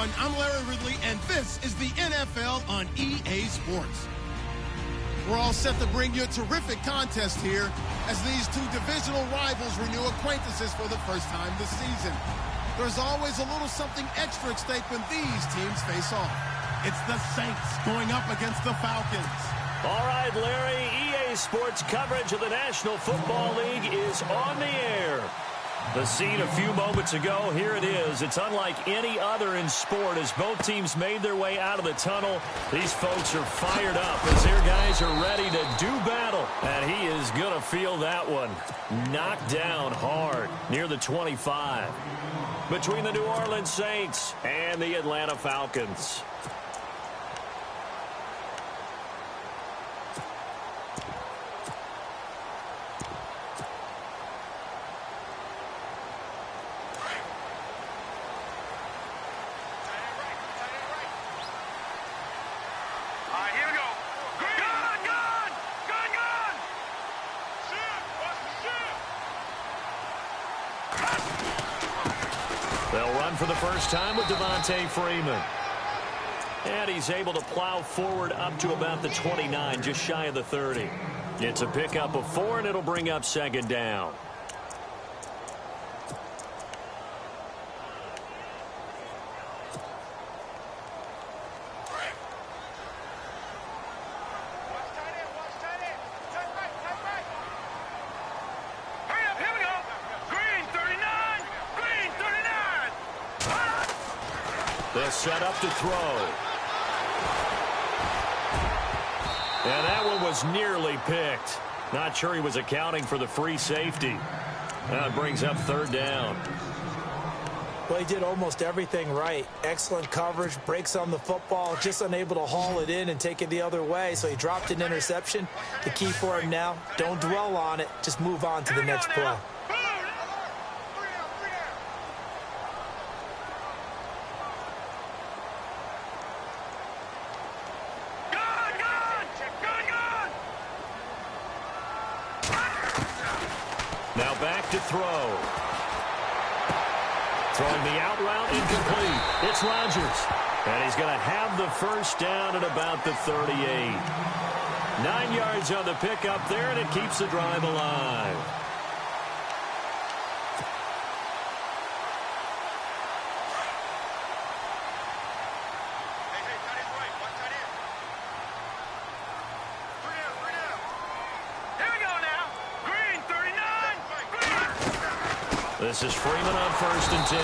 everyone. I'm Larry Ridley, and this is the NFL on EA Sports. We're all set to bring you a terrific contest here as these two divisional rivals renew acquaintances for the first time this season. There's always a little something extra at stake when these teams face off. It's the Saints going up against the Falcons. All right, Larry, EA Sports coverage of the National Football League is on the air. The scene a few moments ago, here it is. It's unlike any other in sport as both teams made their way out of the tunnel. These folks are fired up as their guys are ready to do battle. And he is going to feel that one. Knocked down hard near the 25. Between the New Orleans Saints and the Atlanta Falcons. They'll run for the first time with Devontae Freeman. And he's able to plow forward up to about the 29, just shy of the 30. It's a pickup of 4, and it'll bring up second down. They'll set up to throw. And that one was nearly picked. Not sure he was accounting for the free safety. That brings up third down. Well, he did almost everything right. Excellent coverage, breaks on the football, just unable to haul it in and take it the other way. So he dropped an interception. The key for him now, don't dwell on it. Just move on to the next play. Now back to throw. Throwing the out route incomplete. It's Rodgers. And he's going to have the first down at about the 38. 9 yards on the pickup there, and it keeps the drive alive. This is Freeman on 1st and 10.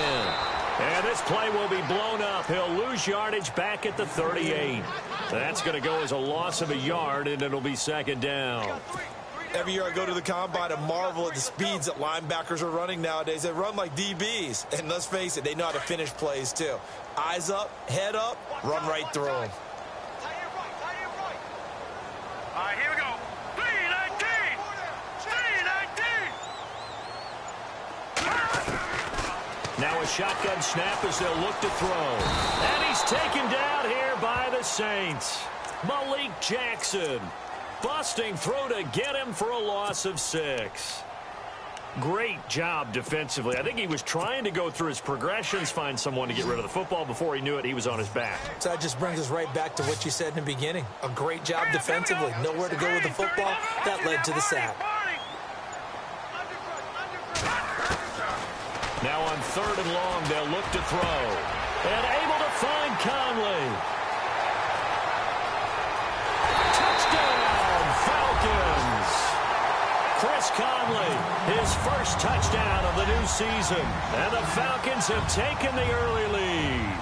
And this play will be blown up. He'll lose yardage back at the 38. That's going to go as a loss of a yard, and it'll be second down. Every year I go to the combine and marvel at the speeds that linebackers are running nowadays. They run like DBs. And let's face it, they know how to finish plays too. Eyes up, head up, run right through them. All right, here we go. 3-19. 3-19. Now a shotgun snap as they'll look to throw. And he's taken down here by the Saints. Malik Jackson. Busting through to get him for a loss of 6. Great job defensively. I think he was trying to go through his progressions, find someone to get rid of the football. Before he knew it, he was on his back. So that just brings us right back to what you said in the beginning. A great job defensively. Nowhere to go with the football. That led to the sack. Now on 3rd and long, they'll look to throw. And able to find Conley. Touchdown, Falcons. Chris Conley, his first touchdown of the new season. And the Falcons have taken the early lead.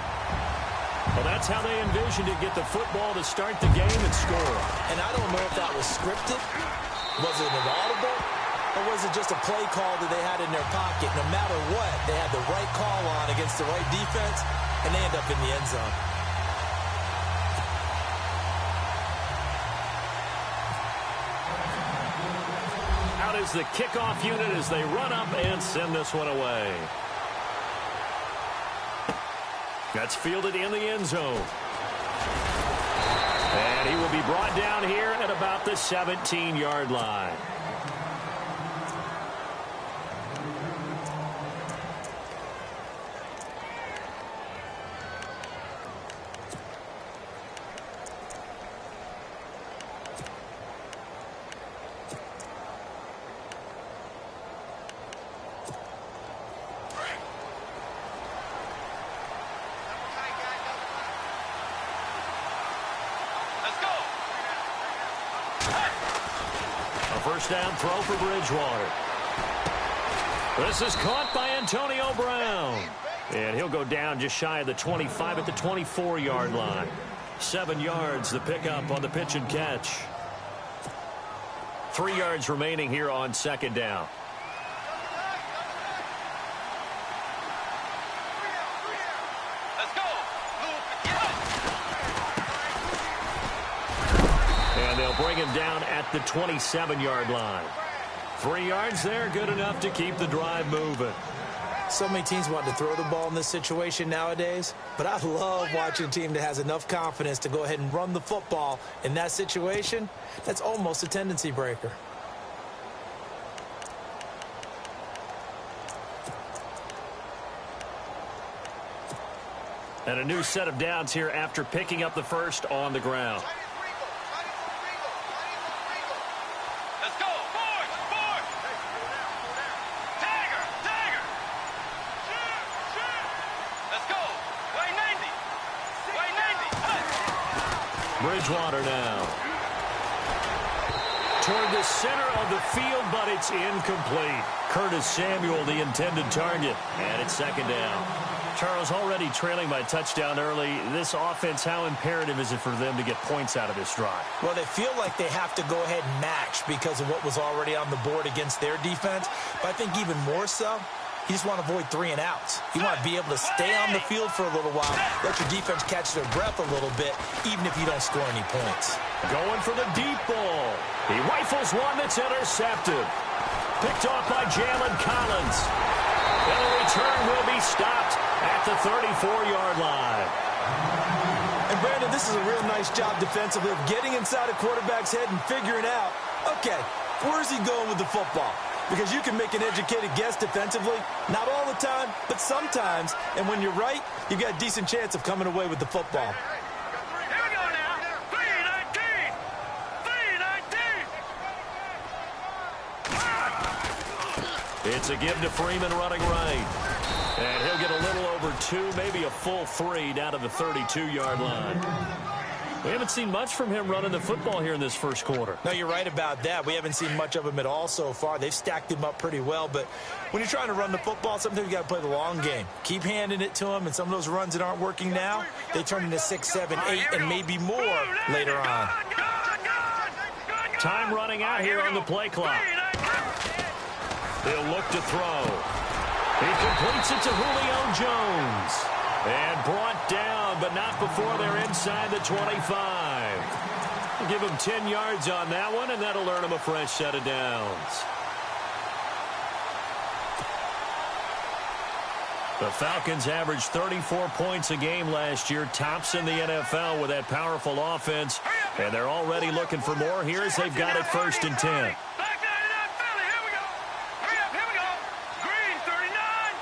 Well, that's how they envisioned to get the football to start the game and score. And I don't know if that was scripted. Was it an audible? Or was it just a play call that they had in their pocket? No matter what, they had the right call on against the right defense, and they end up in the end zone. Out is the kickoff unit as they run up and send this one away. That's fielded in the end zone. And he will be brought down here at about the 17-yard line. first down throw for Bridgewater. This is caught by Antonio Brown. And he'll go down just shy of the 25 at the 24-yard line. 7 yards the pickup on the pitch and catch. 3 yards remaining here on second down. Let's go. And they'll bring him down at the 27-yard line. 3 yards there, good enough to keep the drive moving. So many teams want to throw the ball in this situation nowadays, but I love watching a team that has enough confidence to go ahead and run the football in that situation. That's almost a tendency breaker. And a new set of downs here after picking up the first on the ground. Let's go. Forward. Tiger. Let's go. Way 90. Bridgewater now. Toward the center of the field, but it's incomplete. Curtis Samuel, the intended target. And it's second down. Charles, already trailing by touchdown early. This offense, how imperative is it for them to get points out of this drive? Well, they feel like they have to go ahead and match because of what was already on the board against their defense. But I think even more so, you just want to avoid 3 and outs. You want to be able to stay on the field for a little while, let your defense catch their breath a little bit, even if you don't score any points. Going for the deep ball. He rifles one that's intercepted. Picked off by Jalen Collins. And the return will be stopped at the 34-yard line. And, Brandon, this is a real nice job defensively of getting inside a quarterback's head and figuring out, okay, where's he going with the football? Because you can make an educated guess defensively, not all the time, but sometimes. And when you're right, you've got a decent chance of coming away with the football. Here we go now. 319. It's a give to Freeman running right. And he'll get a little over 2, maybe a full 3 down to the 32-yard line. We haven't seen much from him running the football here in this first quarter. No, you're right about that. We haven't seen much of him at all so far. They've stacked him up pretty well, but when you're trying to run the football, sometimes you got to play the long game. Keep handing it to him, and some of those runs that aren't working now, they turn into 6, 7, 8, and maybe more later on. Time running out here on the play clock. They'll look to throw. He completes it to Julio Jones. And brought down, but not before they're inside the 25. We'll give him 10 yards on that one, and that'll earn him a fresh set of downs. The Falcons averaged 34 points a game last year, tops in the NFL with that powerful offense. And they're already looking for more here as they've got it 1st and 10.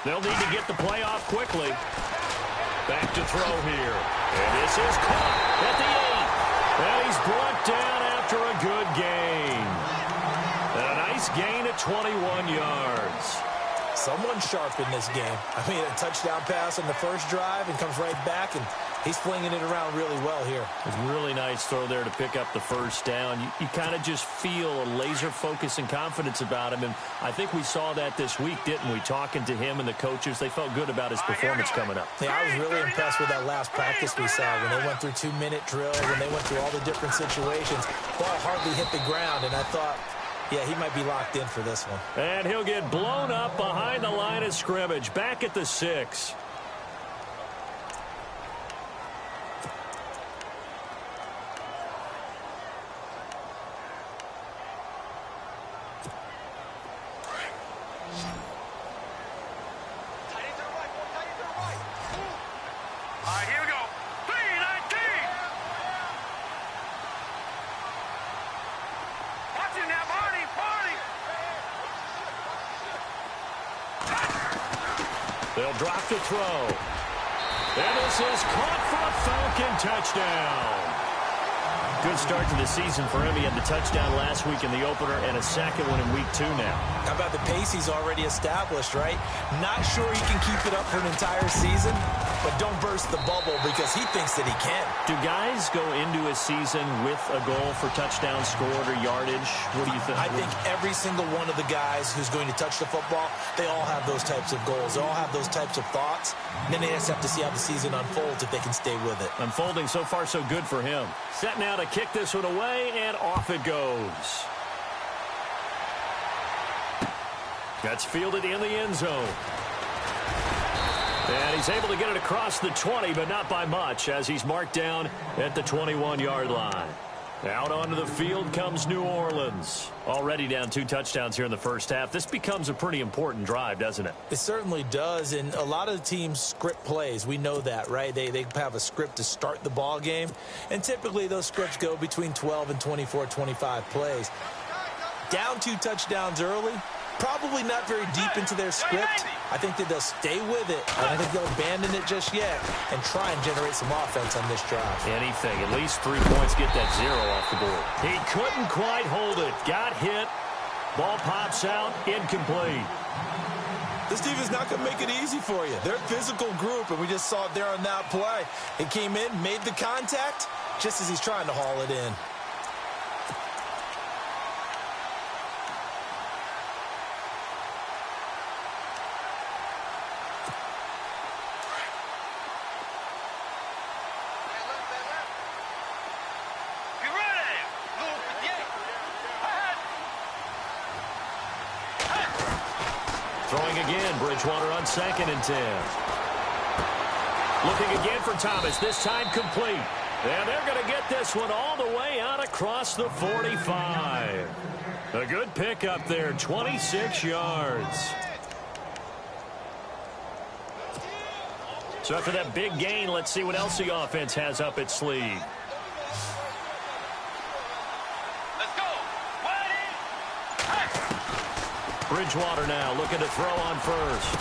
They'll need to get the play off quickly. Back to throw here. And this is caught at the 8. And he's brought down after a good gain. And a nice gain at 21 yards. Someone sharp in this game. I mean, a touchdown pass on the first drive and comes right back, and he's flinging it around really well here. It's a really nice throw there to pick up the first down. You kind of just feel a laser focus and confidence about him, and I think we saw that this week, didn't we? Talking to him and the coaches, they felt good about his performance coming up. Yeah, I was really impressed with that last practice we saw when they went through 2-minute drills, when they went through all the different situations. Ball hardly hit the ground, and I thought, yeah, he might be locked in for this one. And he'll get blown up behind the line of scrimmage, back at the 6. All right, here we go. 319. Watch it now, Barney. They'll drop the throw. And this is caught for a Falcon touchdown. Good start to the season for him. He had the touchdown last week in the opener and a second one in week 2 now. How about the pace he's already established, right? Not sure he can keep it up for an entire season, but don't burst the bubble because he thinks that he can. Do guys go into a season with a goal for touchdown scored or yardage? What do you think? I think every single one of the guys who's going to touch the football, they all have those types of goals. They all have those types of thoughts. And then they just have to see how the season unfolds if they can stay with it. Unfolding so far so good for him. Set now to kick this one away, and off it goes. That's fielded in the end zone. And he's able to get it across the 20, but not by much, as he's marked down at the 21-yard line. Out onto the field comes New Orleans. Already down 2 touchdowns here in the first half. This becomes a pretty important drive, doesn't it? It certainly does, and a lot of the teams script plays. We know that, right? They have a script to start the ball game, and typically those scripts go between 12 and 24, 25 plays. Down 2 touchdowns early, probably not very deep into their script. I think that they'll stay with it. I don't think they'll abandon it just yet and try and generate some offense on this drive. Anything. At least 3 points, get that 0 off the board. He couldn't quite hold it. Got hit. Ball pops out. Incomplete. This team is not going to make it easy for you. They're a physical group, and we just saw it there on that play. It came in, made the contact, just as he's trying to haul it in. Throwing again, Bridgewater on 2nd and 10. Looking again for Thomas, this time complete. And they're going to get this one all the way out across the 45. A good pickup there, 26 yards. So after that big gain, let's see what else the offense has up its sleeve. Bridgewater now looking to throw on first.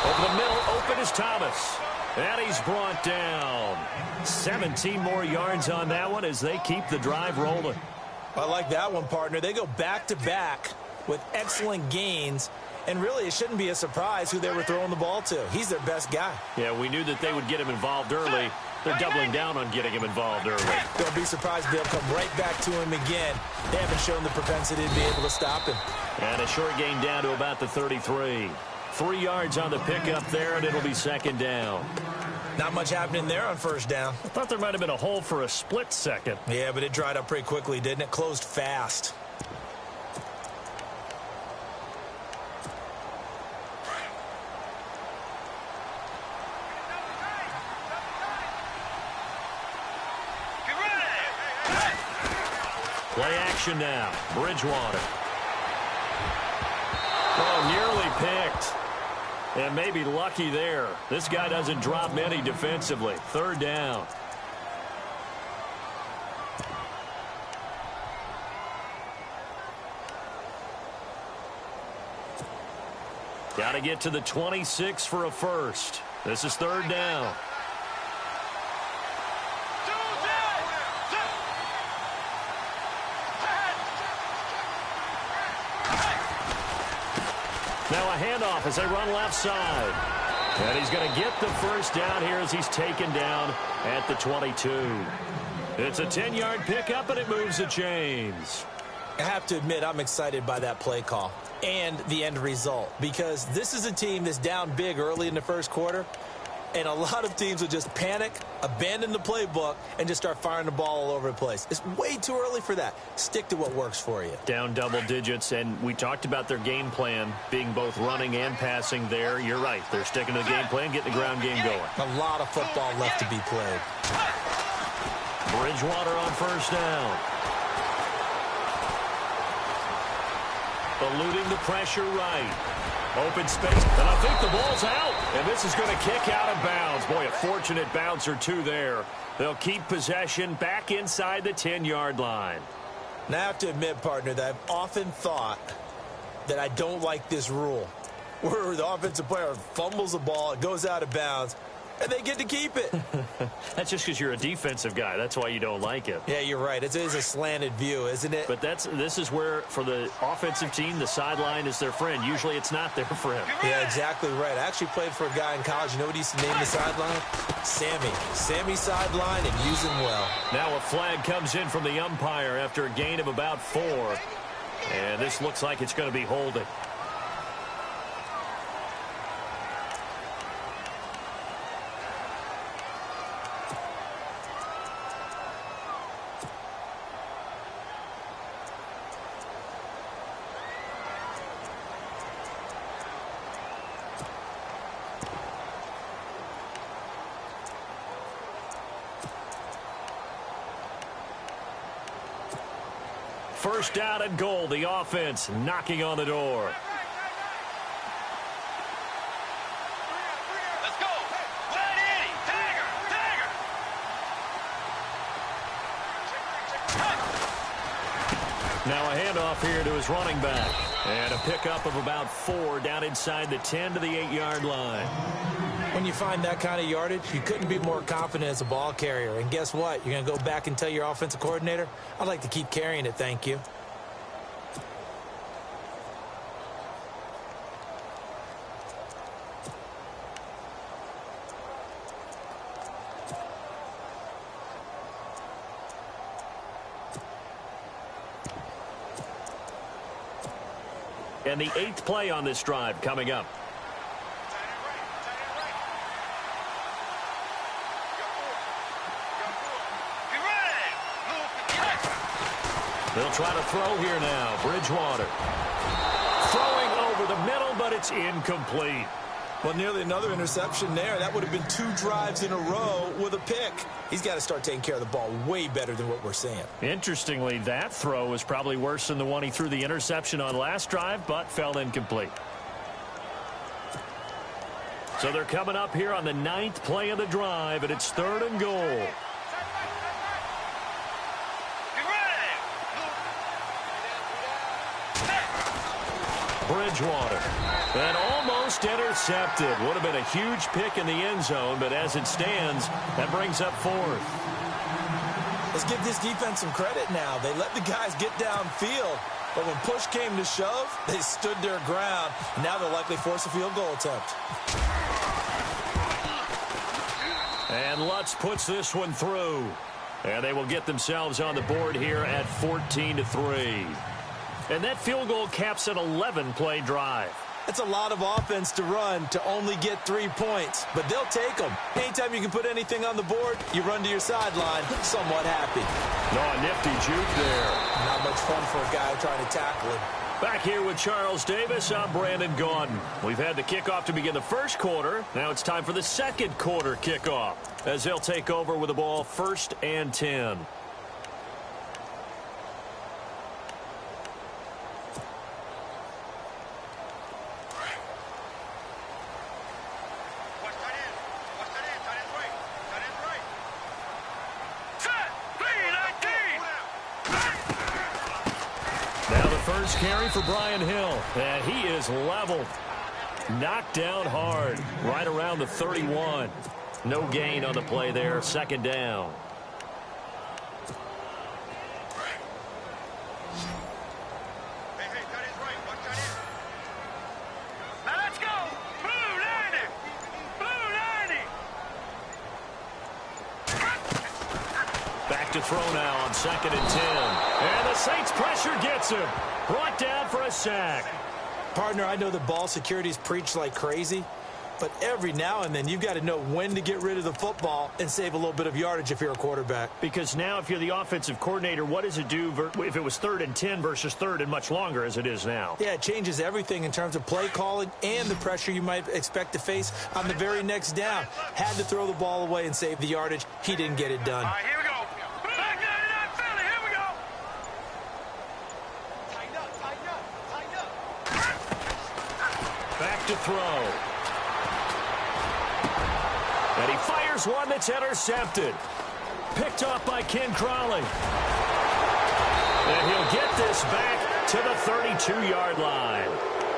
Over the middle, open is Thomas. And he's brought down. 17 more yards on that one as they keep the drive rolling. I like that one, partner. They go back-to-back with excellent gains. And really, it shouldn't be a surprise who they were throwing the ball to. He's their best guy. Yeah, we knew that they would get him involved early. They're doubling down on getting him involved early. Don't be surprised if they'll come right back to him again. They haven't shown the propensity to be able to stop him. And a short gain down to about the 33. 3 yards on the pickup there, and it'll be 2nd down. Not much happening there on 1st down. I thought there might have been a hole for a split second. Yeah, but it dried up pretty quickly, didn't it? Closed fast. Play action now. Bridgewater. Oh, nearly picked. And maybe lucky there. This guy doesn't drop many defensively. 3rd down. Got to get to the 26 for a first. This is 3rd down. Now a handoff as they run left side. And he's going to get the first down here as he's taken down at the 22. It's a 10-yard pickup, and it moves the chains. I have to admit, I'm excited by that play call and the end result, because this is a team that's down big early in the first quarter, and a lot of teams will just panic, abandon the playbook, and just start firing the ball all over the place. It's way too early for that. Stick to what works for you. Down double digits, and we talked about their game plan being both running and passing there. You're right. They're sticking to the game plan, getting the ground game going. A lot of football left to be played. Bridgewater on 1st down. Eluding the pressure right. Open space, and I think the ball's out. And this is going to kick out of bounds. Boy, a fortunate bounce or two there. They'll keep possession back inside the 10-yard line. Now, I have to admit, partner, that I've often thought that I don't like this rule, where the offensive player fumbles the ball, it goes out of bounds. and they get to keep it. That's just because you're a defensive guy. That's why you don't like it. Yeah, you're right. It is a slanted view, isn't it? But this is where, for the offensive team, the sideline is their friend. Usually it's not their friend. Yeah, exactly right. I actually played for a guy in college. You know what he used to name the sideline? Sammy. Sammy sideline, and use him well. Now a flag comes in from the umpire after a gain of about 4. And this looks like it's going to be holding. First down and goal. The offense knocking on the door. Let's go. Tight Tiger. Now a handoff here to his running back. And a pickup of about 4 down inside the 10 to the 8-yard line. When you find that kind of yardage, you couldn't be more confident as a ball carrier. And guess what? You're going to go back and tell your offensive coordinator, I'd like to keep carrying it, thank you. And the 8th play on this drive coming up. They'll try to throw here now. Bridgewater. Throwing over the middle, but it's incomplete. Well, nearly another interception there. That would have been 2 drives in a row with a pick. He's got to start taking care of the ball way better than what we're seeing. Interestingly, that throw was probably worse than the one he threw the interception on last drive, but fell incomplete. So they're coming up here on the 9th play of the drive, and it's 3rd and goal. Bridgewater. And almost intercepted. Would have been a huge pick in the end zone, but as it stands, that brings up 4th. Let's give this defense some credit now. They let the guys get downfield, but when push came to shove, they stood their ground. Now they'll likely force a field goal attempt. And Lutz puts this one through. And they will get themselves on the board here at 14-3. And that field goal caps an 11-play drive. It's a lot of offense to run to only get 3 points, but they'll take them. Anytime you can put anything on the board, you run to your sideline somewhat happy. Oh, a nifty juke there. Not much fun for a guy trying to tackle him. Back here with Charles Davis, I'm Brandon Gaudin. We've had the kickoff to begin the first quarter. Now it's time for the second quarter kickoff as they'll take over with the ball 1st and 10. First carry for Brian Hill, and he is leveled. Knocked down hard, right around the 31. No gain on the play there, 2nd down. Now let's go. Blue 90. Blue 90. Back to throw now on 2nd and 10. And the Saints pressure gets him. Brought down for a sack. Partner, I know the ball security's preached like crazy, but every now and then you've got to know when to get rid of the football and save a little bit of yardage if you're a quarterback. Because now if you're the offensive coordinator, what does it do if it was 3rd and 10 versus 3rd and much longer as it is now? Yeah, it changes everything in terms of play calling and the pressure you might expect to face on the very next down. Had to throw the ball away and save the yardage. He didn't get it done. All right, here we go. Back 99 Philly. Here we go. Back to throw. And he fires one that's intercepted. Picked off by Ken Crawley. And he'll get this back to the 32-yard line.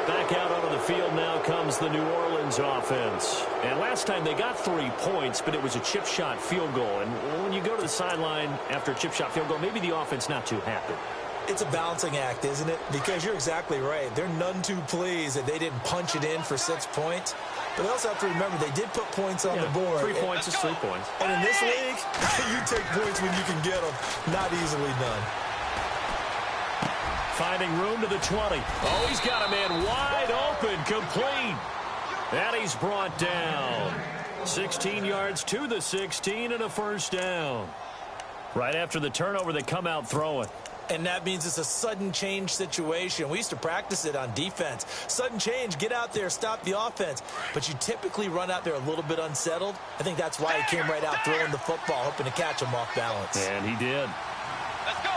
Back out onto the field now comes the New Orleans offense. And last time they got 3 points, but it was a chip shot field goal. And when you go to the sideline after a chip shot field goal, maybe the offense not too happy. It's a balancing act, isn't it? Because you're exactly right. They're none too pleased that they didn't punch it in for 6 points. But they also have to remember they did put points on the board. 3 points is 3 points. And in this league, you take points when you can get them. Not easily done. Finding room to the 20. Oh, he's got a man wide open, complete. And he's brought down. 16 yards to the 16 and a first down. Right after the turnover, they come out throwing. And that means it's a sudden change situation. We used to practice it on defense. Sudden change, get out there, stop the offense. But you typically run out there a little bit unsettled. I think that's why he came right out throwing the football, hoping to catch him off balance. And he did. Let's go.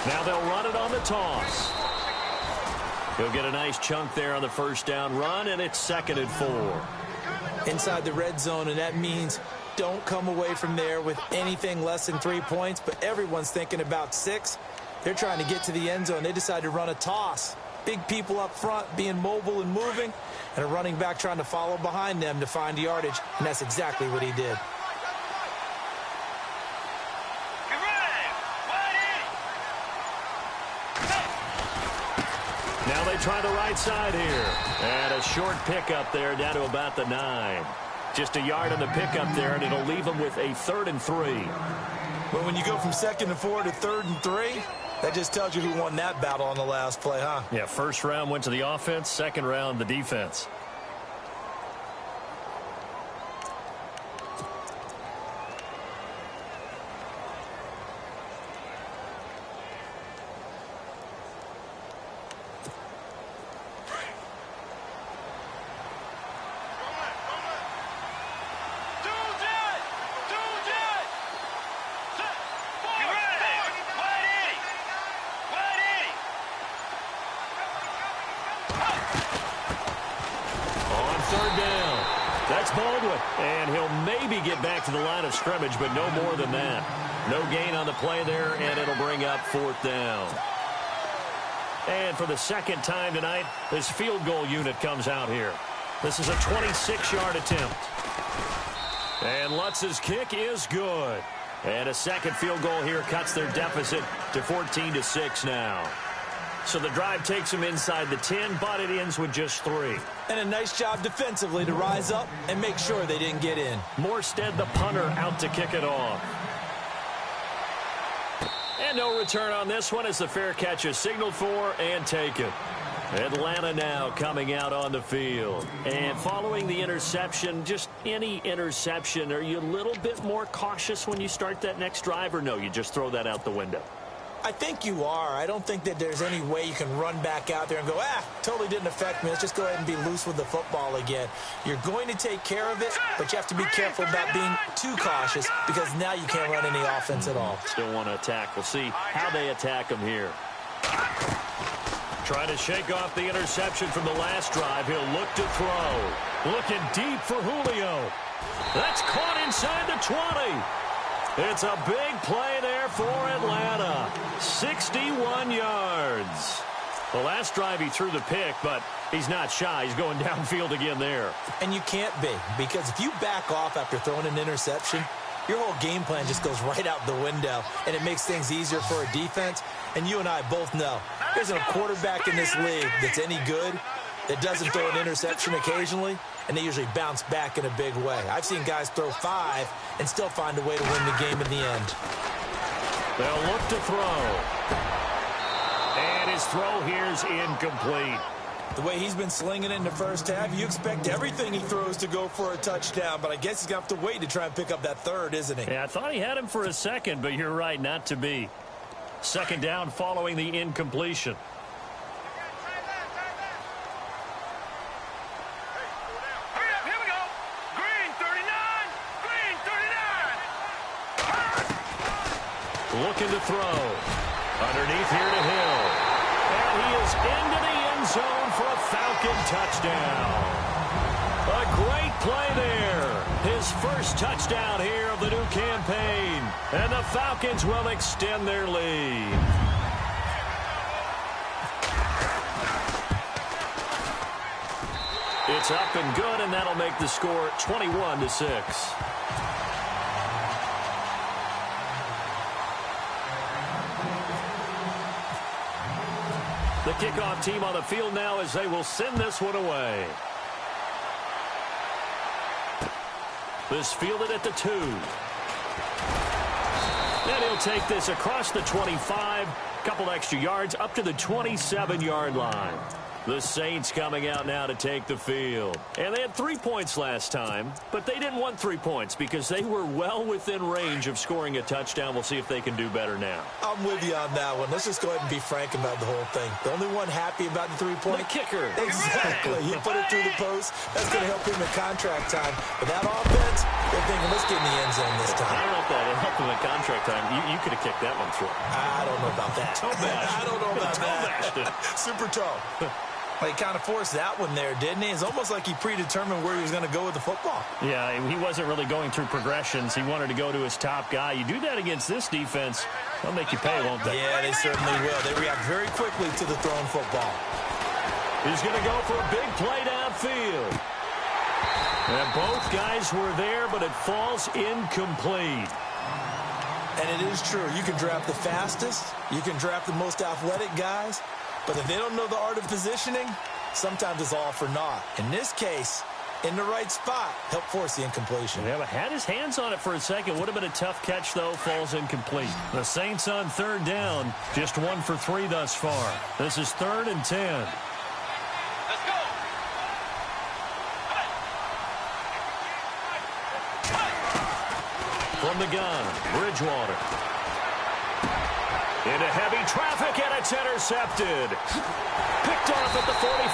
Now they'll run it on the toss. He'll get a nice chunk there on the first down run, and it's 2nd and 4. Inside the red zone, and that means don't come away from there with anything less than 3 points, but everyone's thinking about 6. They're trying to get to the end zone. They decide to run a toss. Big people up front being mobile and moving, and a running back trying to follow behind them to find yardage, and that's exactly what he did. Now they try the right side here. And a short pickup there down to about the 9. Just a yard on the pickup there, and it'll leave them with a 3rd and 3. But when you go from 2nd and 4 to 3rd and 3, that just tells you who won that battle on the last play, huh? Yeah, first round went to the offense, second round the defense. And he'll maybe get back to the line of scrimmage, but no more than that. No gain on the play there, and it'll bring up 4th down. And for the second time tonight, this field goal unit comes out here. This is a 26-yard attempt. And Lutz's kick is good. And a second field goal here cuts their deficit to 14-6 now. So the drive takes them inside the 10, but it ends with just 3. And a nice job defensively to rise up and make sure they didn't get in. Morstead, the punter, out to kick it off. And no return on this one as the fair catch is signaled for and taken. Atlanta now coming out on the field. And following the interception, just any interception, are you a little bit more cautious when you start that next drive, or no, you just throw that out the window? I think you are. I don't think that there's any way you can run back out there and go, totally didn't affect me. Let's just go ahead and be loose with the football again. You're going to take care of it, but you have to be careful about being too cautious because now you can't run any offense at all. Still want to attack. We'll see how they attack them here. Trying to shake off the interception from the last drive. He'll look to throw. Looking deep for Julio. That's caught inside the 20. It's a big play there for Atlanta. 61 yards. The last drive he threw the pick, but he's not shy. He's going downfield again there. And you can't be, because if you back off after throwing an interception, your whole game plan just goes right out the window, and it makes things easier for a defense. And you and I both know there's a quarterback in this league that's any good that doesn't throw an interception occasionally, and they usually bounce back in a big way. I've seen guys throw 5 and still find a way to win the game in the end. They'll look to throw. And his throw here's incomplete. The way he's been slinging it in the first half, you expect everything he throws to go for a touchdown, but I guess he's going to have to wait to try and pick up that 3rd, isn't he? Yeah, I thought he had him for a second, but you're right, not to be. 2nd down following the incompletion. Looking to throw. Underneath here to Hill. And he is into the end zone for a Falcon touchdown. A great play there. His first touchdown here of the new campaign. And the Falcons will extend their lead. It's up and good, and that'll make the score 21-6. The kickoff team on the field now as they will send this one away. This fielded at the 2. And he'll take this across the 25. Couple extra yards up to the 27-yard line. The Saints coming out now to take the field. And they had 3 points last time, but they didn't want 3 points because they were well within range of scoring a touchdown. We'll see if they can do better now. I'm with you on that one. Let's just go ahead and be frank about the whole thing. The only one happy about the 3-point? The kicker. Exactly. He put it through the post. That's going to help him in contract time. But that offense, they're thinking, let's get in the end zone this time. I don't know if that helped him in contract time. You could have kicked that one through. I don't know about that. I don't know about that. Super toe. Well, he kind of forced that one there, didn't he? It's almost like he predetermined where he was going to go with the football. Yeah, he wasn't really going through progressions. He wanted to go to his top guy. You do that against this defense, they'll make you pay, won't they? Yeah, they certainly will. They react very quickly to the thrown football. He's going to go for a big play downfield. And both guys were there, but it falls incomplete. And it is true. You can draft the fastest. You can draft the most athletic guys. But if they don't know the art of positioning, sometimes it's all for naught. In this case, in the right spot, help force the incompletion. Yeah, but had his hands on it for a second. Would have been a tough catch, though. Falls incomplete. The Saints on 3rd down. Just 1 for 3 thus far. This is 3rd and 10. Let's go. From the gun, Bridgewater. Into heavy traffic, and it's intercepted. Picked off at the 45.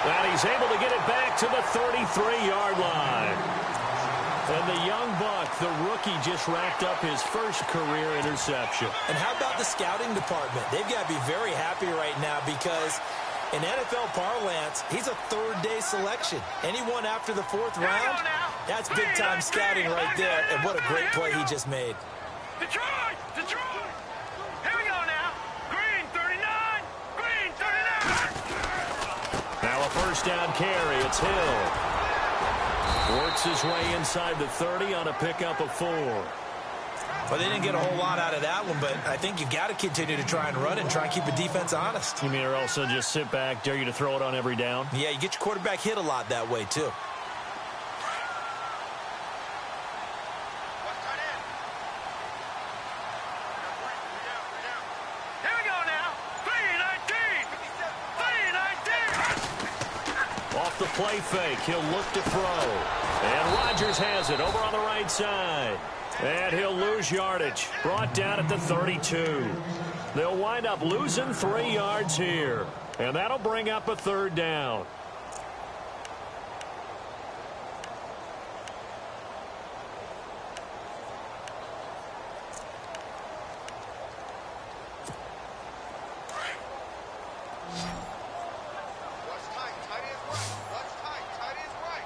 And he's able to get it back to the 33-yard line. And the young buck, the rookie, just racked up his first career interception. And how about the scouting department? They've got to be very happy right now because in NFL parlance, he's a 3rd-day selection. Anyone after the 4th round, that's big-time scouting right there. And what a great play he just made. Detroit! Detroit! Here we go now. Green 39. Green 39. Now a first down carry. It's Hill. Works his way inside the 30 on a pickup of 4. Well, they didn't get a whole lot out of that one, but I think you've got to continue to try and run and try and keep the defense honest. You mean or also just sit back, dare you to throw it on every down? Yeah, you get your quarterback hit a lot that way, too. Here we go now. 319. 319. Off the play fake, he'll look to throw. And Rodgers has it over on the right side. And he'll lose yardage. Brought down at the 32. They'll wind up losing 3 yards here. And that'll bring up a 3rd down.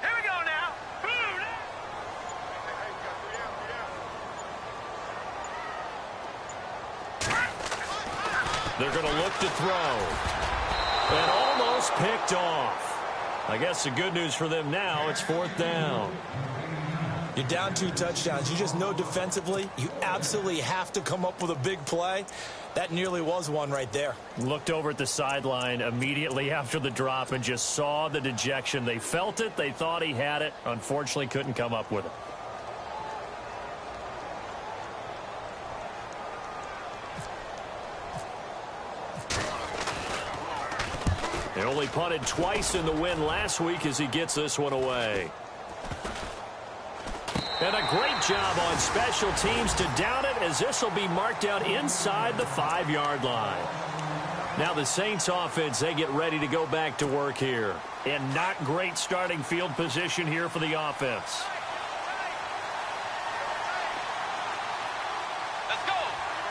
Here we go now. They're going to look to throw. And almost picked off. I guess the good news for them now, it's 4th down. You're down 2 touchdowns. You just know defensively you absolutely have to come up with a big play. That nearly was one right there. Looked over at the sideline immediately after the drop and just saw the dejection. They felt it. They thought he had it. Unfortunately, couldn't come up with it. They only punted twice in the win last week as he gets this one away. And a great job on special teams to down it as this will be marked out inside the 5-yard line. Now the Saints offense, they get ready to go back to work here. And not great starting field position here for the offense. Let's go.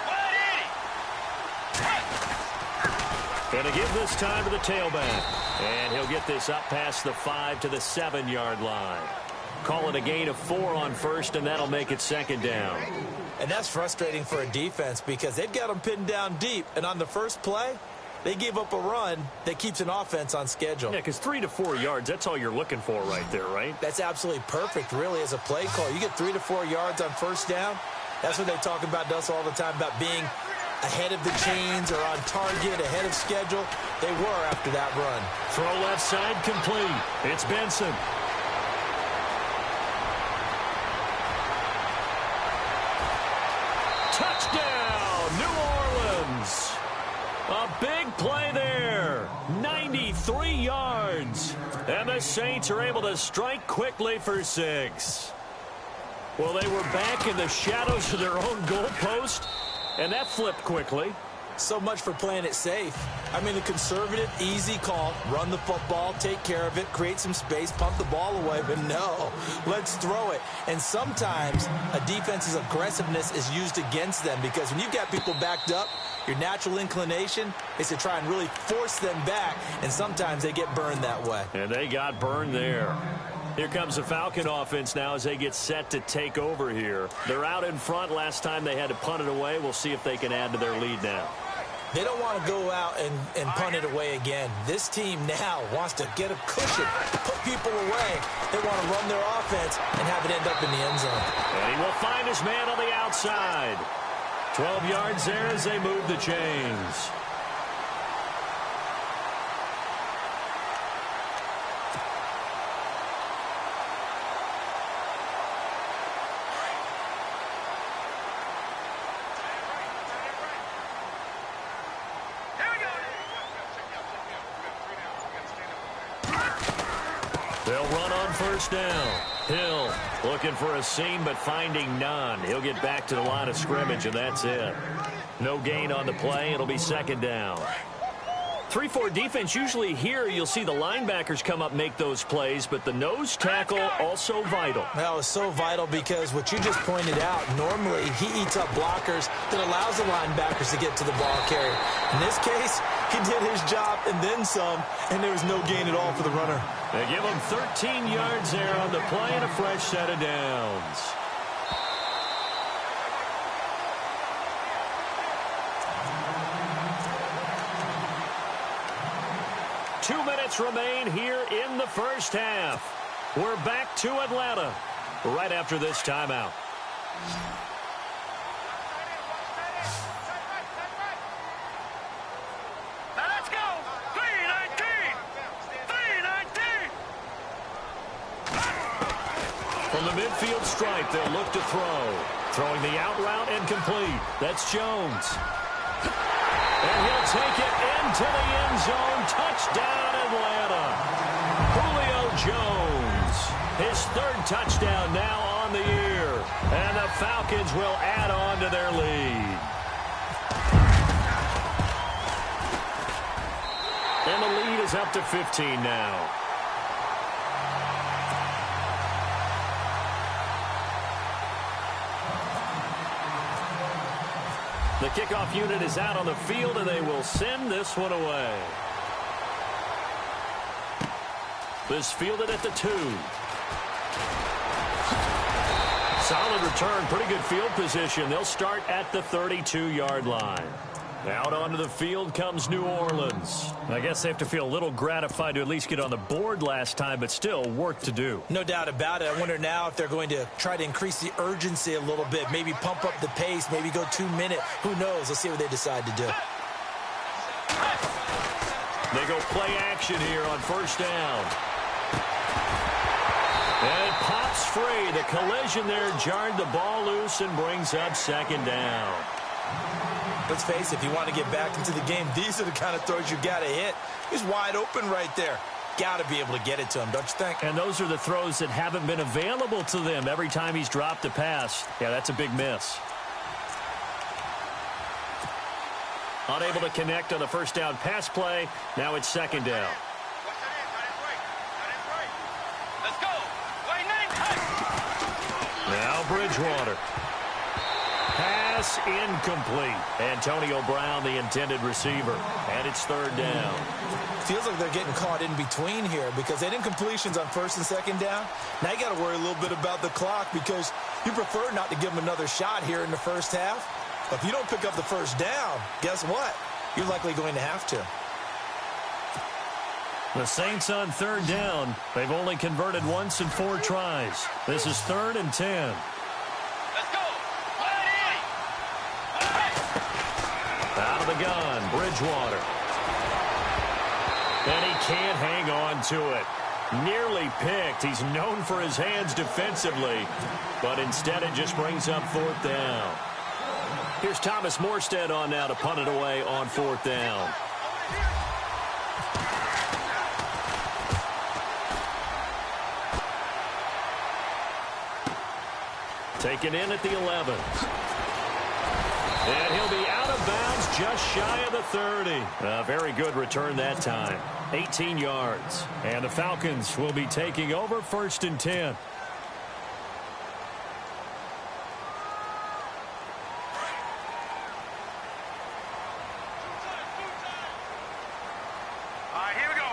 180. Going to give this time to the tailback. And he'll get this up past the 5 to the 7-yard line. Call it a gain of 4 on first, and that'll make it 2nd down. And that's frustrating for a defense because they've got them pinned down deep. And on the first play, They gave up a run that keeps an offense on schedule. Yeah, because 3 to 4 yards, that's all you're looking for right there, right? That's absolutely perfect, really, as a play call. You get 3 to 4 yards on first down. That's what they talk about us all the time, about being ahead of the chains or on target, ahead of schedule. They were after that run. Throw left side complete. It's Benson. Touchdown, New Orleans. A big play there. 93 yards. And the Saints are able to strike quickly for 6. Well, they were back in the shadows of their own goalpost, and that flipped quickly. So much for playing it safe. I mean, a conservative, easy call. Run the football, take care of it, create some space, pump the ball away. But no, let's throw it. And sometimes a defense's aggressiveness is used against them, because when you've got people backed up, your natural inclination is to try and really force them back, and sometimes they get burned that way. And they got burned there. Here comes the Falcon offense now as they get set to take over here. They're out in front. Last time they had to punt it away. We'll see if they can add to their lead now. They don't want to go out and punt it away again. This team now wants to get a cushion, put people away. They want to run their offense and have it end up in the end zone. And he will find his man on the outside. 12 yards there as they move the chains. They'll run on first down. Hill looking for a seam but finding none. He'll get back to the line of scrimmage, and that's it. No gain on the play. It'll be second down. 3-4 defense, usually here you'll see the linebackers come up make those plays, but the nose tackle also vital. Well, it's so vital because what you just pointed out, normally he eats up blockers that allows the linebackers to get to the ball carrier. In this case, he did his job and then some, and there was no gain at all for the runner. They give him 13 yards there on the play and a fresh set of downs. Two minutes remain here in the first half. We're back to Atlanta right after this timeout. Now let's go. 3-19. 3-19. From the midfield stripe, they'll look to throw. Throwing the out route and complete. That's Jones. And he'll take it into the end zone. Touchdown, Atlanta. Julio Jones. His third touchdown now on the year. And the Falcons will add on to their lead. And the lead is up to 15 now. The kickoff unit is out on the field, and they will send this one away. This fielded at the 2. Solid return, pretty good field position. They'll start at the 32-yard line. Out onto the field comes New Orleans. I guess they have to feel a little gratified to at least get on the board last time, but still work to do. No doubt about it. I wonder now if they're going to try to increase the urgency a little bit, maybe pump up the pace, maybe go 2-minute. Who knows? Let's see what they decide to do. They go play action here on first down. And it pops free. The collision there jarred the ball loose and brings up second down. Let's face it, if you want to get back into the game, these are the kind of throws you got to hit. He's wide open right there. Got to be able to get it to him, don't you think? And those are the throws that haven't been available to them every time he's dropped a pass. Yeah, that's a big miss. Unable to connect on the first down pass play. Now it's second down. Let's go. Now Bridgewater. Pass incomplete. Antonio Brown, the intended receiver. And it's third down. Feels like they're getting caught in between here because they didn't completions on first and second down. Now you got to worry a little bit about the clock because you prefer not to give them another shot here in the first half. But if you don't pick up the first down, guess what? You're likely going to have to. The Saints on third down. They've only converted once in 4 tries. This is 3rd and 10. Let's go. Out of the gun, Bridgewater. And he can't hang on to it. Nearly picked. He's known for his hands defensively, but instead it just brings up 4th down. Here's Thomas Morstead on now to punt it away on 4th down. Taken in at the 11. And he'll be out of bounds just shy of the 30. A very good return that time. 18 yards. And the Falcons will be taking over 1st and 10. All right, here we go.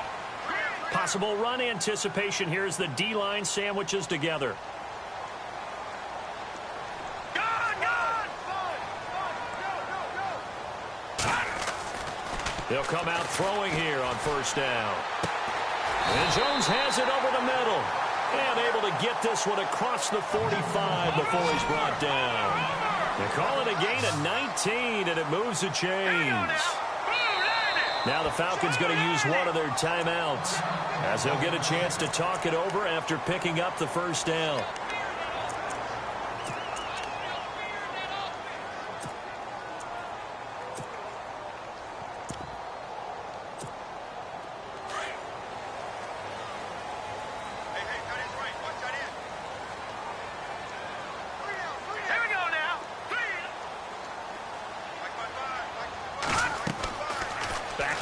Possible run anticipation here as the D-line sandwiches together. They'll come out throwing here on 1st down. And Jones has it over the middle. And able to get this one across the 45 before he's brought down. They call it a gain of 19, and it moves the chains. Now the Falcons going to use one of their timeouts, as they'll get a chance to talk it over after picking up the 1st down.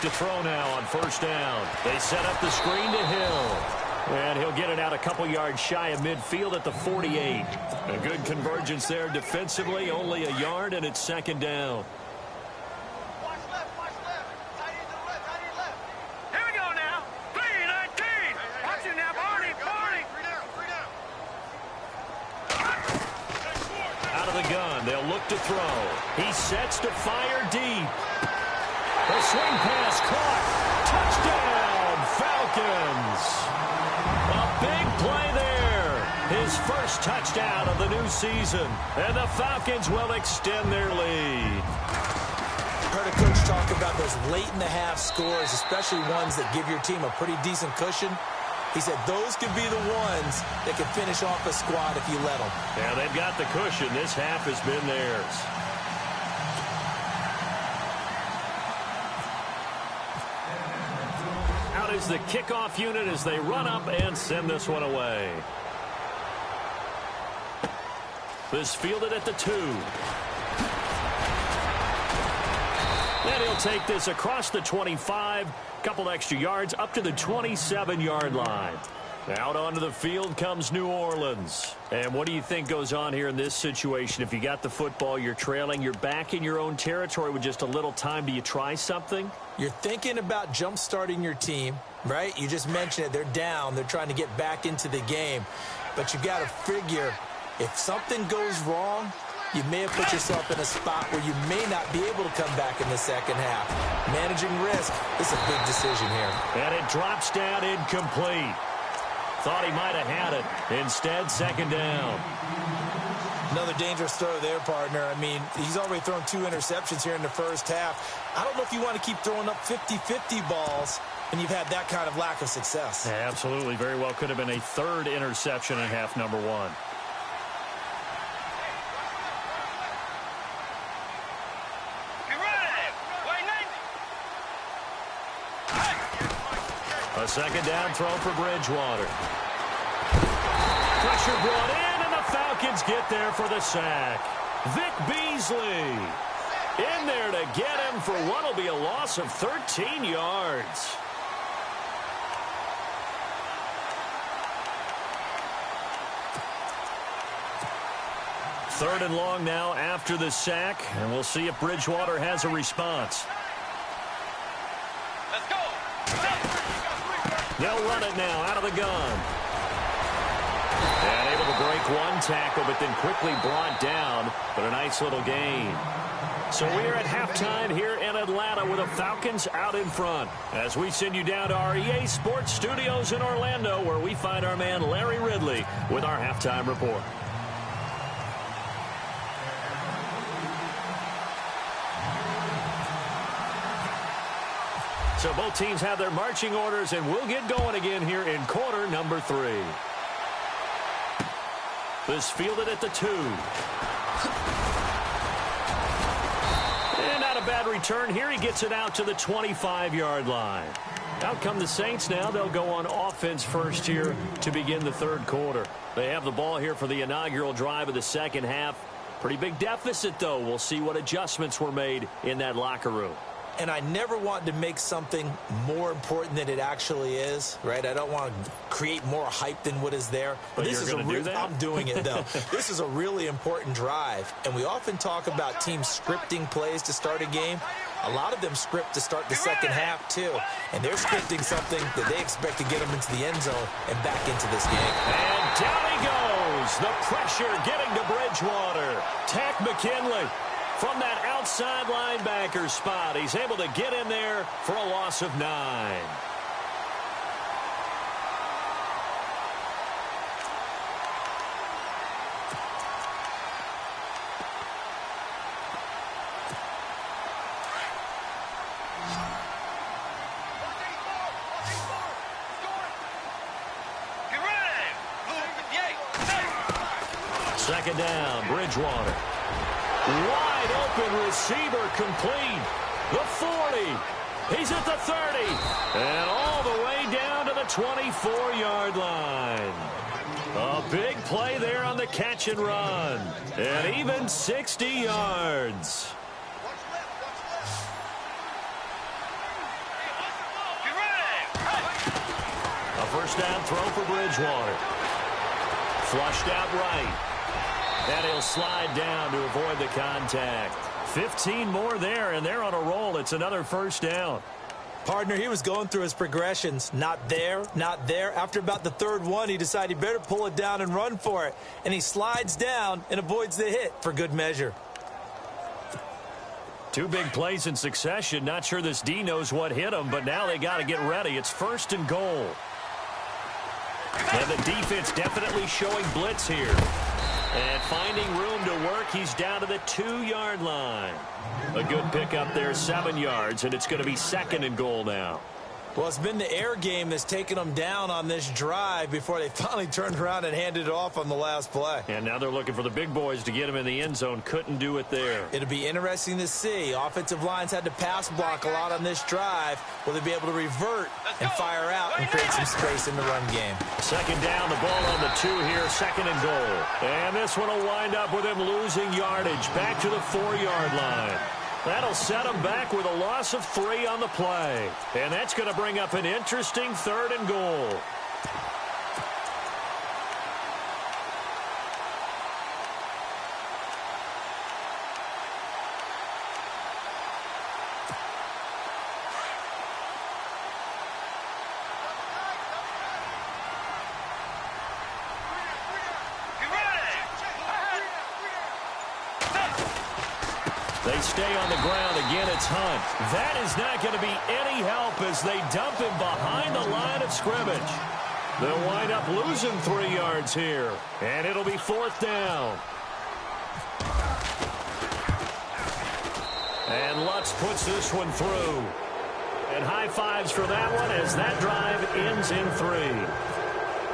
To throw now on 1st down. They set up the screen to Hill. And he'll get it out a couple yards shy of midfield at the 48. A good convergence there defensively, only a yard, and it's 2nd down. Watch left, watch left. Tight end to the left, tight end left. Here we go now. 3-19. Watch it now, Barney, Barney. 3 down. Out of the gun, they'll look to throw. He sets to fire deep. The swing pass caught. Touchdown, Falcons. A big play there. His first touchdown of the new season. And the Falcons will extend their lead. Heard a coach talk about those late-in-the-half scores, especially ones that give your team a pretty decent cushion. He said those could be the ones that can finish off a squad if you let them. Yeah, they've got the cushion. This half has been theirs. Is the kickoff unit as they run up and send this one away. This fielded at the 2. And he'll take this across the 25, couple extra yards up to the 27-yard line. Out onto the field comes New Orleans. And what do you think goes on here in this situation? If you got the football, you're trailing, you're back in your own territory with just a little time. Do you try something? You're thinking about jump-starting your team, right? You just mentioned it. They're down. They're trying to get back into the game. But you got to figure, if something goes wrong, you may have put yourself in a spot where you may not be able to come back in the second half. Managing risk is a big decision here. And it drops down incomplete. Thought he might have had it. Instead, 2nd down. Another dangerous throw there, partner. I mean, he's already thrown 2 interceptions here in the first half. I don't know if you want to keep throwing up 50-50 balls when you've had that kind of lack of success. Yeah, absolutely. Very well could have been a 3rd interception in half number 1. A 2nd down throw for Bridgewater. Pressure brought in, and the Falcons get there for the sack. Vic Beasley in there to get him for what will be a loss of 13 yards. Third and long now after the sack, and we'll see if Bridgewater has a response. Let's go. They'll run it now out of the gun. And able to break one tackle, but then quickly brought down. But a nice little gain. So we are at halftime here in Atlanta with the Falcons out in front. As we send you down to our EA Sports Studios in Orlando, where we find our man Larry Ridley with our halftime report. So both teams have their marching orders, and we'll get going again here in quarter number 3. This fielded at the 2. And not a bad return here. He gets it out to the 25-yard line. Out come the Saints now. They'll go on offense first here to begin the third quarter. They have the ball here for the inaugural drive of the second half. Pretty big deficit, though. We'll see what adjustments were made in that locker room. And I never want to make something more important than it actually is, right? I don't want to create more hype than what is there. But this is do that? I'm doing it, though. This is a really important drive. And we often talk about teams scripting plays to start a game. A lot of them script to start the second half, too. And they're scripting something that they expect to get them into the end zone and back into this game. And down he goes. The pressure getting to Bridgewater. Tack McKinley. From that outside linebacker spot, he's able to get in there for a loss of 9. Second down, Bridgewater. Wide open receiver complete. The 40. He's at the 30. And all the way down to the 24-yard line. A big play there on the catch and run. And even 60 yards. A first down throw for Bridgewater. Flushed out right. And he'll slide down to avoid the contact. 15 more there, and they're on a roll. It's another first down. Partner, he was going through his progressions. Not there, not there. After about the third one, he decided he better pull it down and run for it. And he slides down and avoids the hit for good measure. 2 big plays in succession. Not sure this D knows what hit him, but now they got to get ready. It's first and goal. And the defense definitely showing blitz here. And finding room to work, he's down to the 2-yard line. A good pickup there, 7 yards, and it's going to be second and goal now. Well, it's been the air game that's taken them down on this drive before they finally turned around and handed it off on the last play. And now they're looking for the big boys to get him in the end zone. Couldn't do it there. It'll be interesting to see. Offensive lines had to pass block a lot on this drive. Will they be able to revert and fire out and create some space in the run game? Second down, the ball on the 2 here, second and goal. And this one will wind up with him losing yardage back to the 4-yard line. That'll set him back with a loss of 3 on the play. And that's going to bring up an interesting third and goal. They stay on the ground. Again, it's Hunt. That is not going to be any help as they dump him behind the line of scrimmage. They'll wind up losing 3 yards here. And it'll be fourth down. And Lutz puts this one through. And high fives for that one as that drive ends in 3.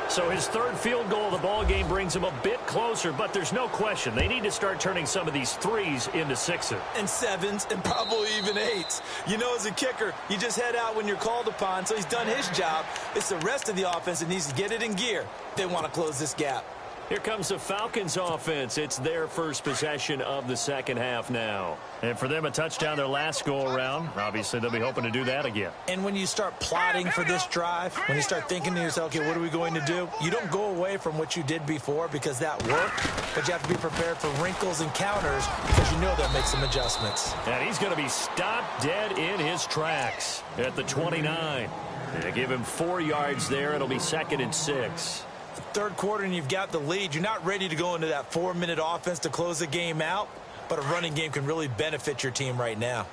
So his third field goal of the ball game brings him a bit closer, but there's no question they need to start turning some of these 3s into 6s. And 7s and probably even 8s. You know, as a kicker, you just head out when you're called upon, so he's done his job. It's the rest of the offense that needs to get it in gear. They want to close this gap. Here comes the Falcons offense. It's their first possession of the second half now. And for them, a touchdown their last go-around. Obviously, they'll be hoping to do that again. And when you start plotting for this drive, when you start thinking to yourself, okay, what are we going to do? You don't go away from what you did before because that worked, but you have to be prepared for wrinkles and counters because you know they'll make some adjustments. And he's going to be stopped dead in his tracks at the 29. They give him 4 yards there. It'll be second and 6. Third quarter and you've got the lead. You're not ready to go into that 4-minute offense to close the game out. but a running game can really benefit your team right now.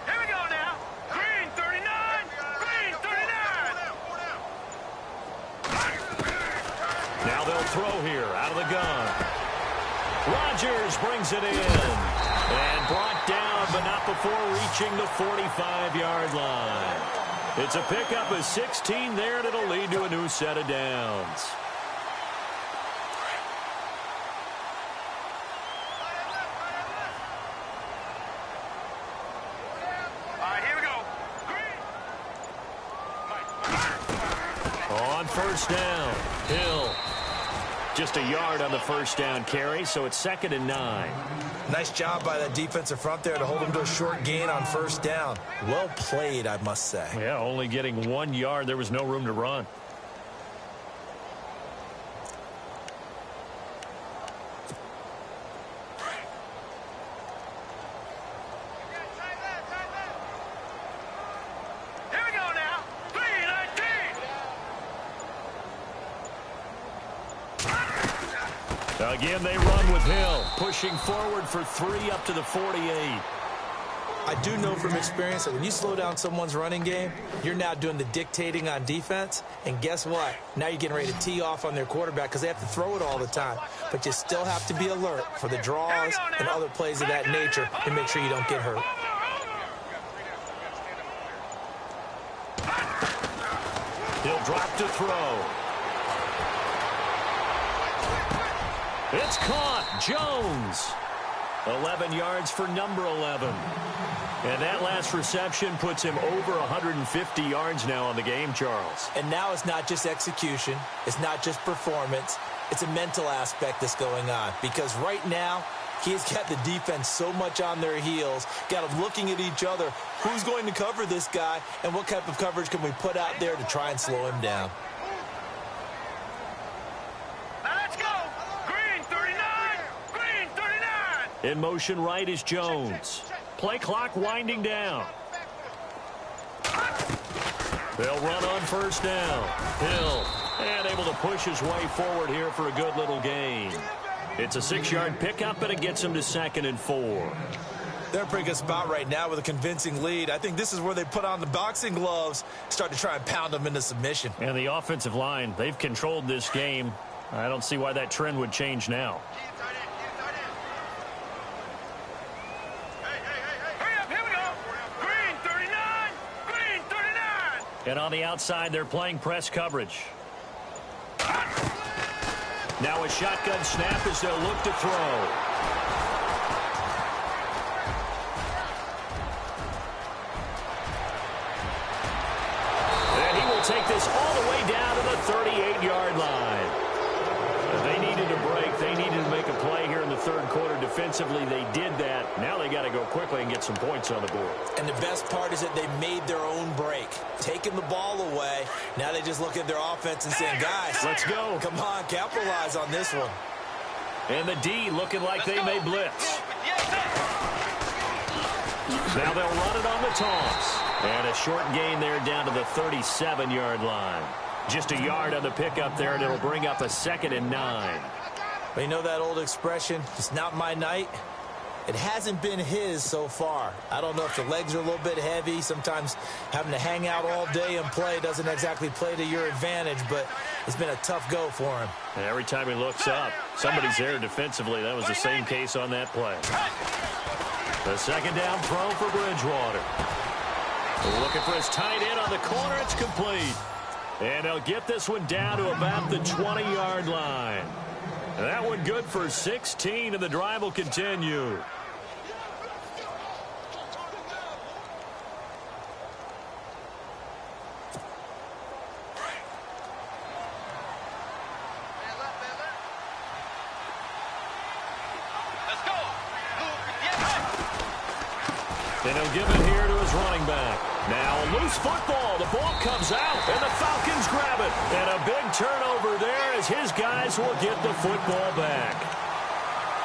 Here we go now. Green 39. Green 39. Now they'll throw here out of the gun. Rodgers brings it in. And brought down, but not before reaching the 45-yard line. It's a pickup of 16 there, and it'll lead to a new set of downs. All right, here we go. On first down, Hill. Just a yard on the first down carry, so it's 2nd and 9. Nice job by that defensive front there to hold him to a short gain on first down. Well played, I must say. Yeah, only getting 1 yard. There was no room to run. Here we go now. 3-19. Again, they run with Hill, pushing forward for 3 up to the 48. I do know from experience that when you slow down someone's running game, you're now doing the dictating on defense. And guess what? Now you're getting ready to tee off on their quarterback because they have to throw it all the time. But you still have to be alert for the draws and other plays of that nature to make sure you don't get hurt. He'll drop to throw. It's caught. Jones. 11 yards for number 11. And that last reception puts him over 150 yards now on the game, Charles. And now it's not just execution. It's not just performance. It's a mental aspect that's going on. Because right now, he's got the defense so much on their heels, got them looking at each other. Who's going to cover this guy, and what type of coverage can we put out there to try and slow him down? Now let's go. Green 39. Green 39. In motion right is Jones. Play clock winding down. They'll run on first down. Hill, and able to push his way forward here for a good little gain. It's a 6-yard pickup, and it gets him to 2nd and 4. They're in a pretty good spot right now with a convincing lead. I think this is where they put on the boxing gloves, start to try and pound them into submission. And the offensive line, they've controlled this game. I don't see why that trend would change now. And on the outside, they're playing press coverage. Now a shotgun snap as they'll look to throw. And he will take this all the way down to the 38-yard line. They needed a break. They needed to make a play here in the third quarter defensively. They did that. Now they got to go quickly and get some points on the board. And the best part is that they made their own break. Taking the ball away. Now they just look at their offense and saying, guys, let's go. Come on, capitalize on this one. And the D looking like they may blitz. Now they'll run it on the toss. And a short gain there down to the 37-yard line. Just a yard on the pickup there, and it'll bring up a 2nd and 9. Well, you know that old expression, it's not my night? It hasn't been his so far. I don't know if the legs are a little bit heavy. Sometimes having to hang out all day and play doesn't exactly play to your advantage, but it's been a tough go for him. And every time he looks up, somebody's there defensively. That was the same case on that play. The 2nd down throw for Bridgewater. Looking for his tight end on the corner. It's complete. And they'll get this one down to about the 20-yard line. And that one good for 16, and the drive will continue. Let's go. And he'll give it here to his running back. Now a loose football. The ball comes out, and the Falcons grab it. And a big turnover there as his guys will get the football back.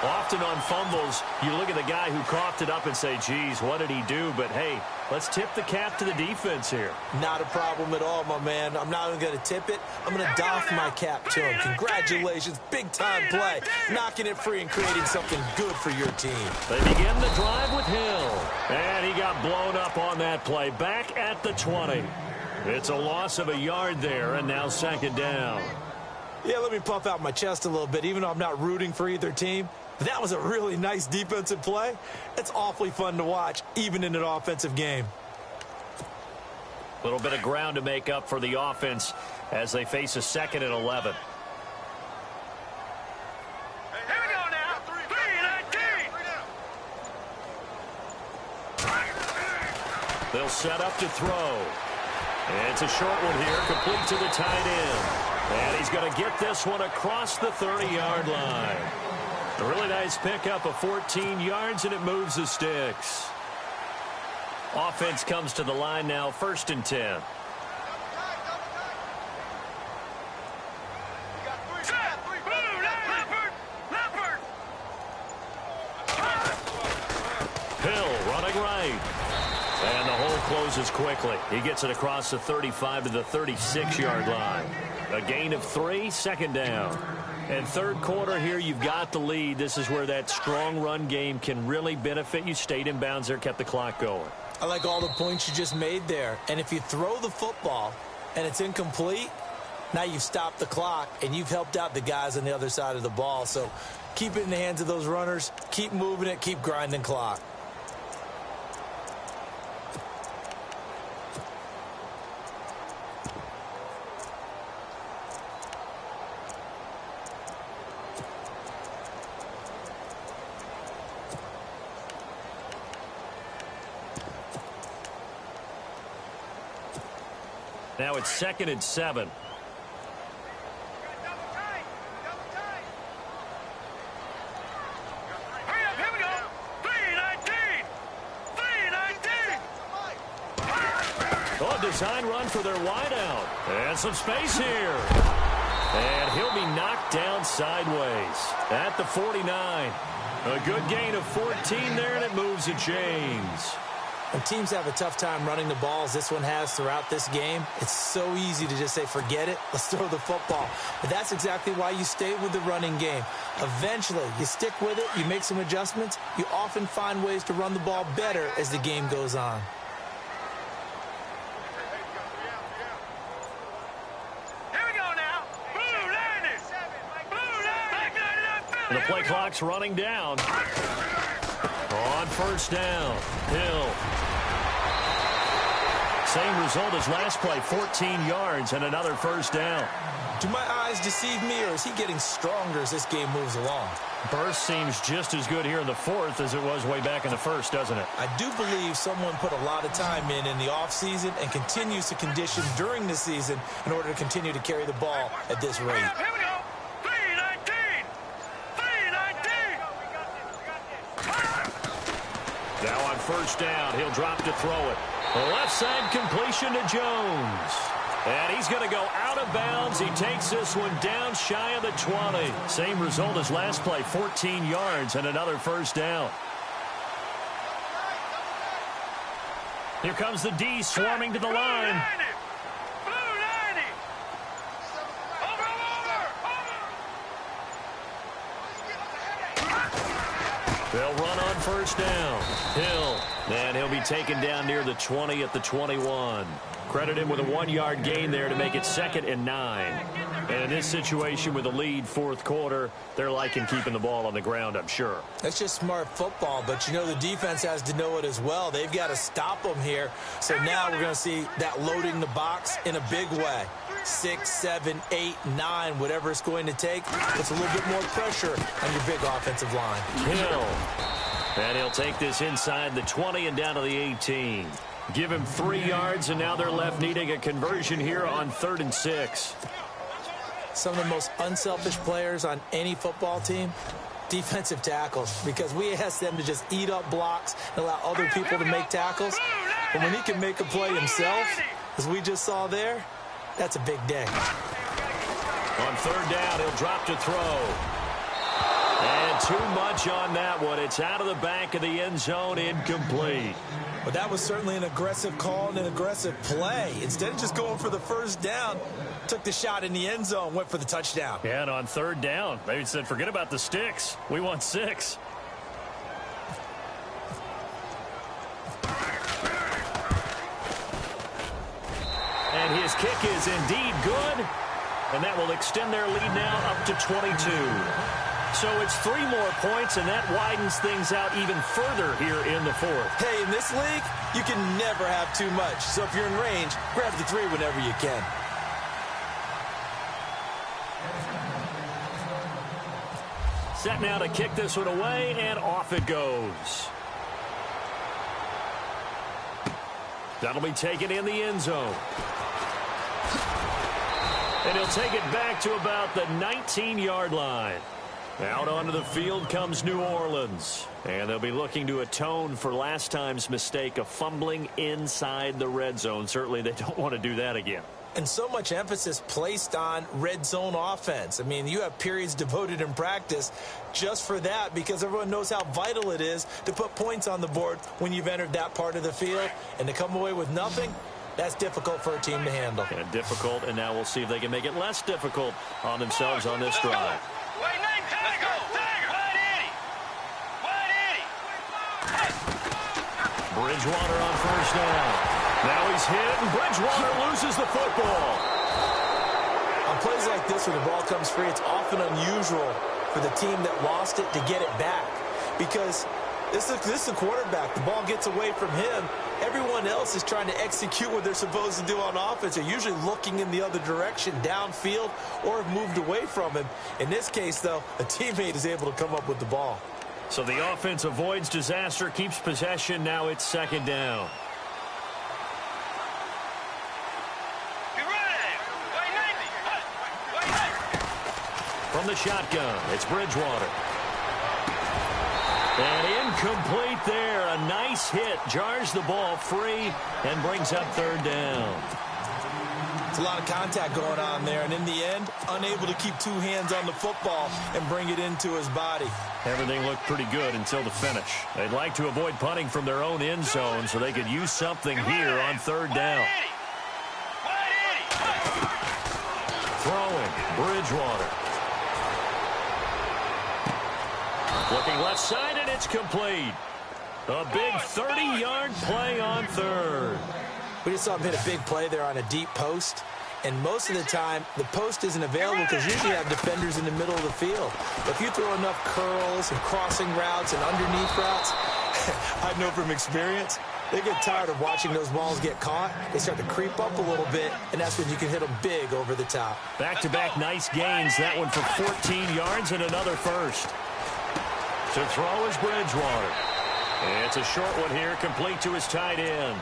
Often on fumbles, you look at the guy who coughed it up and say, geez, what did he do? But, hey, let's tip the cap to the defense here. Not a problem at all, my man. I'm not even going to tip it. I'm going to doff my cap to him. Congratulations. Big-time play. Knocking it free and creating something good for your team. They begin the drive with Hill. And he got blown up on that play. Back at the 20. It's a loss of a yard there, and now second down. Yeah, let me puff out my chest a little bit, even though I'm not rooting for either team. That was a really nice defensive play. It's awfully fun to watch, even in an offensive game. A little bit of ground to make up for the offense as they face a 2nd and 11. Here we go now. 3-19. They'll set up to throw. It's a short one here, complete to the tight end. And he's going to get this one across the 30-yard line. A really nice pickup of 14 yards, and it moves the sticks. Offense comes to the line now, 1st and 10. Hill running right. And the hole closes quickly. He gets it across the 35 to the 36-yard line. A gain of 3, 2nd down. And third quarter here, you've got the lead. This is where that strong run game can really benefit you. Stayed in bounds there, kept the clock going. I like all the points you just made there. And if you throw the football and it's incomplete, now you've stopped the clock and you've helped out the guys on the other side of the ball. So keep it in the hands of those runners. Keep moving it. Keep grinding clock. Now it's 2nd and 7. Hurry up, here we go. 3-19. Oh, design run for their wideout. And some space here. And he'll be knocked down sideways at the 49. A good gain of 14 there, and it moves the chains. When teams have a tough time running the ball, as this one has throughout this game, it's so easy to just say, forget it, let's throw the football. But that's exactly why you stay with the running game. Eventually, you stick with it, you make some adjustments, you often find ways to run the ball better as the game goes on. Here we go now. Blue line. Blue line. The play clock's running down. On 1st down, Hill. Same result as last play, 14 yards and another 1st down. Do my eyes deceive me, or is he getting stronger as this game moves along? Burst seems just as good here in the 4th as it was way back in the 1st, doesn't it? I do believe someone put a lot of time in the offseason and continues to condition during the season in order to continue to carry the ball at this rate. Here we go. 3-19. 3-19. Now on 1st down, he'll drop to throw it. Left side completion to Jones. And he's going to go out of bounds. He takes this one down shy of the 20. Same result as last play, 14 yards and another 1st down. Here comes the D swarming to the line. Blue 90. Over. They'll run on 1st down. Hill. And he'll be taken down near the 20 at the 21. Credit him with a 1-yard gain there to make it 2nd and 9. And in this situation with a lead 4th quarter, they're liking keeping the ball on the ground, I'm sure. That's just smart football, but you know the defense has to know it as well. They've got to stop them here. So now we're going to see that loading the box in a big way. 6, 7, 8, 9, whatever it's going to take, puts a little bit more pressure on your big offensive line. Hill. And he'll take this inside the 20 and down to the 18. Give him 3 yards, and now they're left needing a conversion here on 3rd and 6. Some of the most unselfish players on any football team, defensive tackles, because we ask them to just eat up blocks and allow other people to make tackles. But when he can make a play himself, as we just saw there, that's a big day. On 3rd down, he'll drop to throw. And too much on that one. It's out of the back of the end zone, incomplete. But that was certainly an aggressive call and an aggressive play. Instead of just going for the first down, took the shot in the end zone, went for the touchdown. Yeah, and on third down, they said, forget about the sticks. We want 6. And his kick is indeed good. And that will extend their lead now up to 22. So it's 3 more points, and that widens things out even further here in the 4th. Hey, in this league, you can never have too much. So if you're in range, grab the 3 whenever you can. Set now to kick this one away, and off it goes. That'll be taken in the end zone. And he'll take it back to about the 19-yard line. Out onto the field comes New Orleans. And they'll be looking to atone for last time's mistake of fumbling inside the red zone. Certainly they don't want to do that again. And so much emphasis placed on red zone offense. I mean, you have periods devoted in practice just for that because everyone knows how vital it is to put points on the board when you've entered that part of the field. And to come away with nothing, that's difficult for a team to handle. And difficult, and now we'll see if they can make it less difficult on themselves on this drive. Bridgewater on first down. Now he's hit, and Bridgewater loses the football. On plays like this where the ball comes free, it's often unusual for the team that lost it to get it back because this is the quarterback. The ball gets away from him. Everyone else is trying to execute what they're supposed to do on offense. They're usually looking in the other direction, downfield, or have moved away from him. In this case, though, a teammate is able to come up with the ball. So the offense avoids disaster, keeps possession. Now it's second down. From the shotgun, it's Bridgewater. And incomplete there. A nice hit. Jars the ball free and brings up third down. It's a lot of contact going on there. And in the end, unable to keep 2 hands on the football and bring it into his body. Everything looked pretty good until the finish. They'd like to avoid punting from their own end zone so they could use something here on third down. Throwing, Bridgewater. Looking left side, and it's complete. A big 30-yard play on third. We just saw him hit a big play there on a deep post. And most of the time, the post isn't available because usually you have defenders in the middle of the field. If you throw enough curls and crossing routes and underneath routes, I know from experience, they get tired of watching those balls get caught. They start to creep up a little bit, and that's when you can hit them big over the top. Back-to-back nice gains. That one for 14 yards and another first. To throw is Bridgewater. And it's a short one here, complete to his tight end.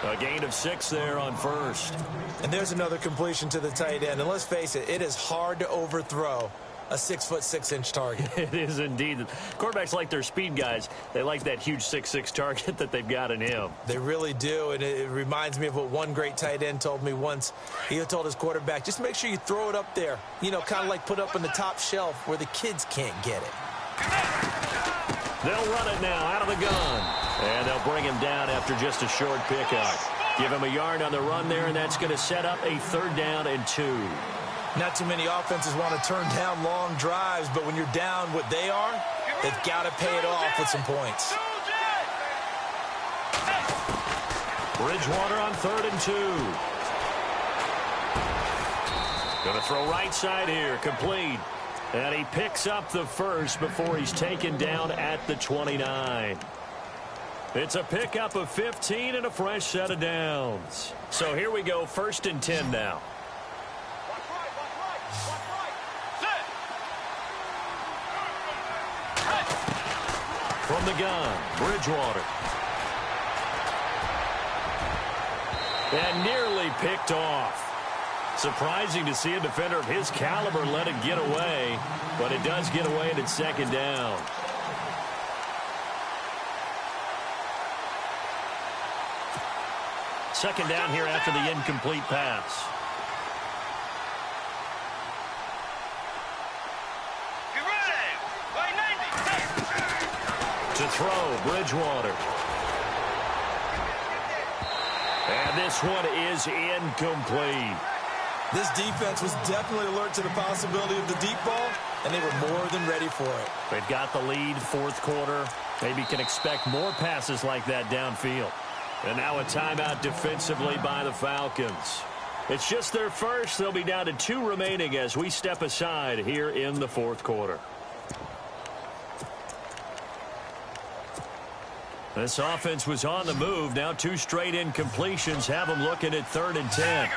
A gain of 6 there on first. And there's another completion to the tight end. And let's face it, it is hard to overthrow a 6'6" target. It is indeed. Quarterbacks like their speed guys. They like that huge 6'6" target that they've got in him. They really do. And it reminds me of what one great tight end told me once. He told his quarterback, just make sure you throw it up there. You know, kind of like put up on the top shelf where the kids can't get it. They'll run it now out of the gun. And they'll bring him down after just a short pickup. Give him a yard on the run there, and that's going to set up a third down and 2. Not too many offenses want to turn down long drives, but when you're down what they are, they've got to pay it off with some points. Bridgewater on 3rd and 2. Going to throw right side here, complete. And he picks up the first before he's taken down at the 29. It's a pickup of 15 and a fresh set of downs. So here we go, 1st and 10 now. From the gun, Bridgewater. And nearly picked off. Surprising to see a defender of his caliber let it get away, but it does get away and it's second down. Second down here after the incomplete pass. Get ready. Wait, To throw, Bridgewater. And this one is incomplete. This defense was definitely alert to the possibility of the deep ball, and they were more than ready for it. They've got the lead, fourth quarter. Maybe can expect more passes like that downfield. And now a timeout defensively by the Falcons. It's just their first. They'll be down to 2 remaining as we step aside here in the fourth quarter. This offense was on the move. Now 2 straight incompletions have them looking at 3rd and 10.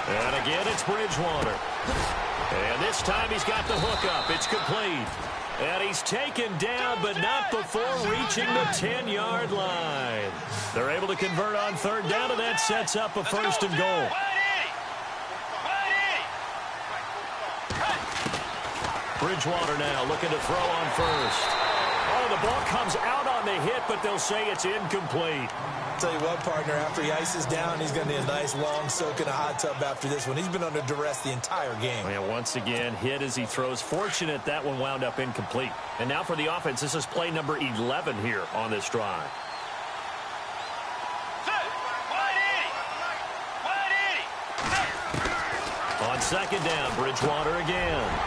And again, it's Bridgewater. And this time he's got the hook up. It's complete. And he's taken down, but not before reaching the 10-yard line. They're able to convert on 3rd down, and that sets up a 1st and goal. Bridgewater now looking to throw on 1st. Oh, the ball comes out on the hit, but they'll say it's incomplete. Tell you what, partner, after he ices down, he's going to need a nice long soak in a hot tub after this one. He's been under duress the entire game. And once again, hit as he throws. Fortunate that one wound up incomplete. And now for the offense, this is play number 11 here on this drive. On 2nd down, Bridgewater again.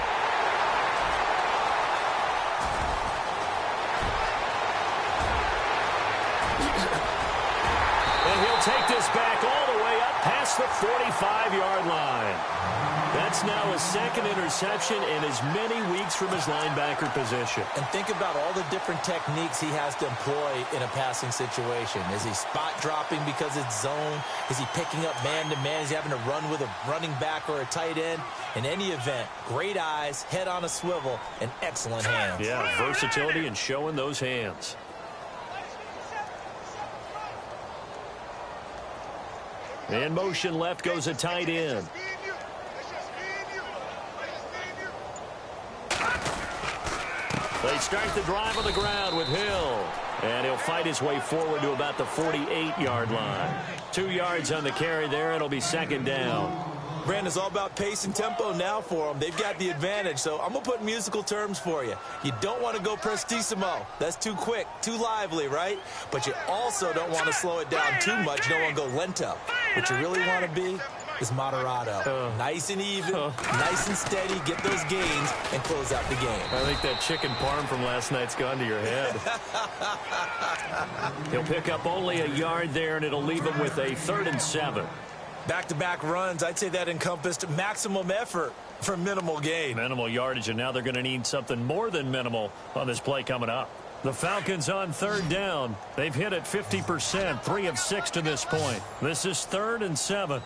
And he'll take this back all the way up past the 45-yard line. That's now his 2nd interception in as many weeks from his linebacker position. And think about all the different techniques he has to employ in a passing situation. Is he spot dropping because it's zone? Is he picking up man-to-man? Is he having to run with a running back or a tight end? In any event, great eyes, head on a swivel, and excellent hands. Yeah, versatility and showing those hands. In motion left goes a tight end. They start the drive on the ground with Hill. And he'll fight his way forward to about the 48-yard line. 2 yards on the carry there. It'll be 2nd down. Brandon, it's all about pace and tempo now for them. They've got the advantage, so I'm going to put musical terms for you. You don't want to go prestissimo. That's too quick, too lively, right? But you also don't want to slow it down too much. You don't want to go lento. What you really want to be is moderato. Nice and even, nice and steady, get those gains, and close out the game. I think that chicken parm from last night's gone to your head. He'll pick up only a yard there, and it'll leave him with a 3rd and 7. Back-to-back runs, I'd say that encompassed maximum effort for minimal gain. Minimal yardage, and now they're going to need something more than minimal on this play coming up. The Falcons on 3rd down. They've hit it 50%, 3 of 6 to this point. This is 3rd and 7. All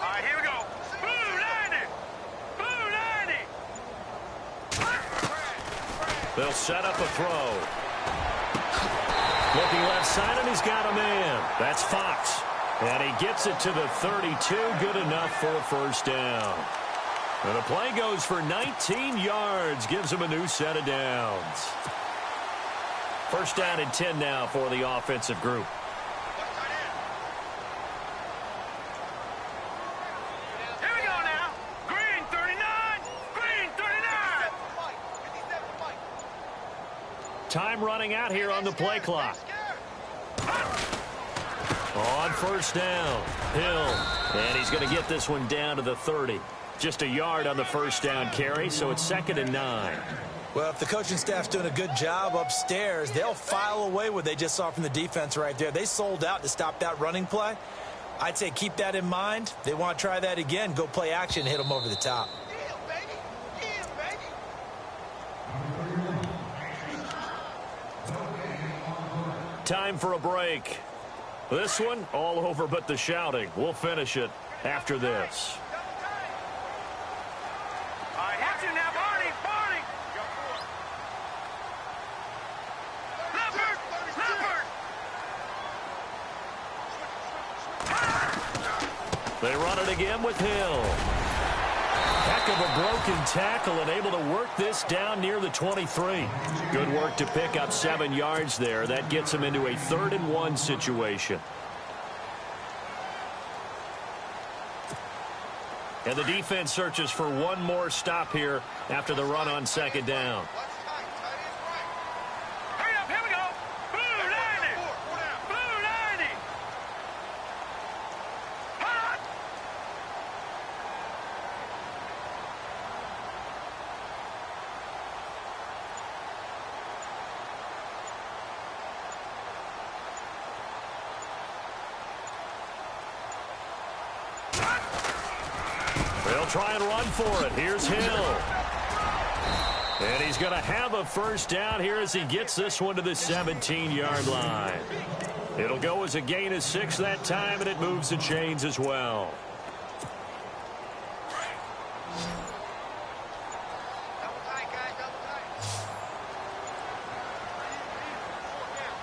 right, here we go. Blue 90. Blue 90. They'll set up a throw. Looking left side, and he's got a man. That's Fox. And he gets it to the 32. Good enough for a 1st down. And the play goes for 19 yards. Gives him a new set of downs. 1st down and 10 now for the offensive group. Here we go now. Green 39. Green 39. Time running out here on the play clock. On 1st down, Hill. And he's going to get this one down to the 30. Just a yard on the 1st down carry, so it's 2nd and 9. Well, if the coaching staff's doing a good job upstairs, they'll file away what they just saw from the defense right there. They sold out to stop that running play. I'd say keep that in mind. They want to try that again. Go play action, hit them over the top. Time for a break. This one, all over but the shouting. We'll finish it after this. All right, have you now, Barney. Barney. Leopard. Leopard. They run it again with Hill. Heck of a broken tackle and able to work this down near the 23. Good work to pick up 7 yards there. That gets him into a 3rd and 1 situation. And the defense searches for one more stop here after the run on second down. Hurry up, here we go. Blue 90. Blue 90. Hot. They'll try and run for it. Here's Hill. And he's going to have a first down here as he gets this one to the 17-yard line. It'll go as a gain of 6 that time, and it moves the chains as well. Double tight, guys, double tight.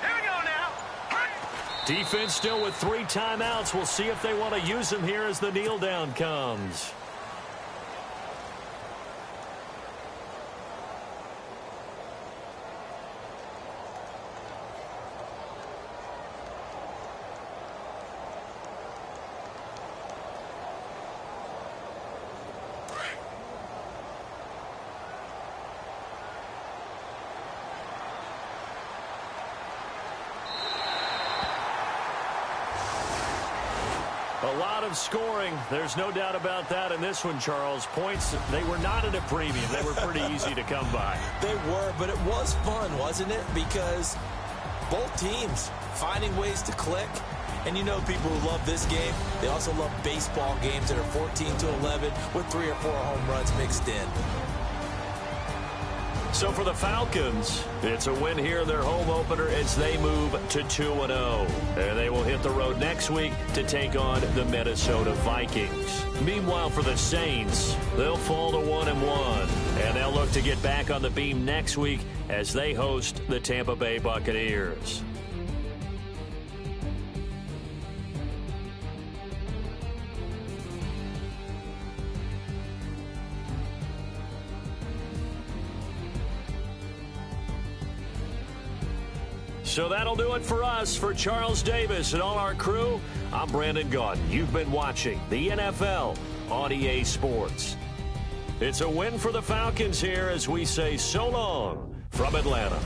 Here we go now. Hot. Defense still with 3 timeouts. We'll see if they want to use them here as the kneel down comes. A lot of scoring. There's no doubt about that in this one, Charles. Points, they were not at a premium. They were pretty easy to come by. They were, but it was fun, wasn't it? Because both teams finding ways to click. And you know people who love this game, they also love baseball games that are 14-11 with 3 or 4 home runs mixed in. So for the Falcons, it's a win here in their home opener as they move to 2-0. And they will hit the road next week to take on the Minnesota Vikings. Meanwhile, for the Saints, they'll fall to 1-1. And they'll look to get back on the beam next week as they host the Tampa Bay Buccaneers. So that'll do it for us. For Charles Davis and all our crew, I'm Brandon Gaudin. You've been watching the NFL on EA Sports. It's a win for the Falcons here as we say so long from Atlanta.